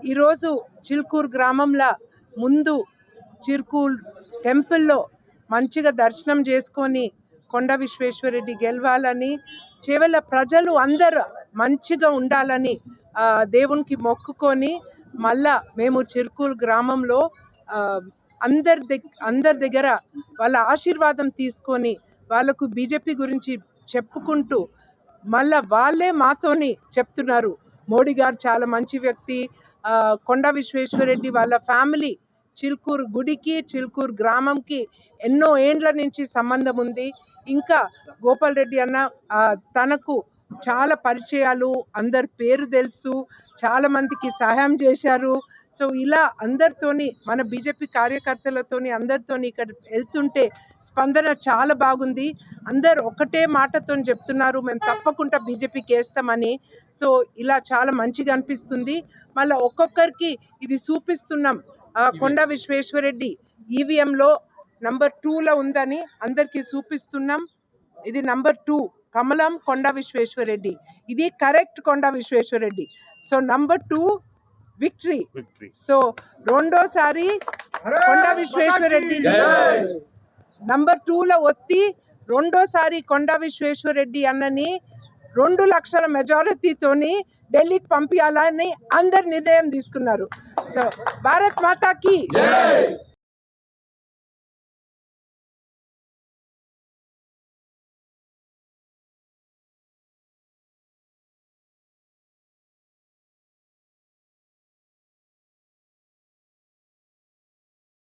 ఈరోజు చిల్కూరు గ్రామంలో ముందు చిల్కూరు టెంపుల్లో మంచిగా దర్శనం చేసుకొని కొండ విశ్వేశ్వరరెడ్డి గెలవాలని చేవెళ్ళ ప్రజలు అందరూ మంచిగా ఉండాలని దేవునికి మొక్కుకొని మళ్ళా మేము చిల్కూరు గ్రామంలో అందరి దగ్గర వాళ్ళ ఆశీర్వాదం తీసుకొని వాళ్ళకు బీజేపీ గురించి చెప్పుకుంటూ మళ్ళా వాళ్ళే మాతోని చెప్తున్నారు మోడీ గారు చాలా మంచి వ్యక్తి, కొండ విశ్వేశ్వరరెడ్డి వాళ్ళ ఫ్యామిలీ చిల్కూరు గుడికి చిల్కూరు గ్రామంకి ఎన్నో ఏండ్ల నుంచి సంబంధం ఉంది. ఇంకా గోపాల్ రెడ్డి అన్న తనకు చాలా పరిచయాలు, అందరి పేరు తెలుసు, చాలా మందికి సహాయం చేశారు. సో ఇలా అందరితోని మన బీజేపీ కార్యకర్తలతోని అందరితోని ఇక్కడ వెళ్తుంటే స్పందన చాలా బాగుంది. అందరు ఒకటే మాటతో చెప్తున్నారు మేము తప్పకుండా బీజేపీకి వేస్తామని. సో ఇలా చాలా మంచిగా అనిపిస్తుంది. మళ్ళీ ఒక్కొక్కరికి ఇది చూపిస్తున్నాం, కొండ విశ్వేశ్వరరెడ్డి ఈవీఎంలో నంబర్ 2లో ఉందని అందరికీ చూపిస్తున్నాం. ఇది నంబర్ 2 కమలం కొండ విశ్వేశ్వరరెడ్డి, ఇది correct Konda Vishweshwar Reddy. So number 2 victory. So రెండోసారి కొండ విశ్వేశ్వరరెడ్డి నంబర్ 2లో ఒత్తి రెండోసారి కొండ విశ్వేశ్వరరెడ్డి అన్నని 2 లక్షల మెజారిటీతోని ఢిల్లీకి పంపించాలని అందరు నిర్ణయం తీసుకున్నారు. సో భారత్ మాతాకి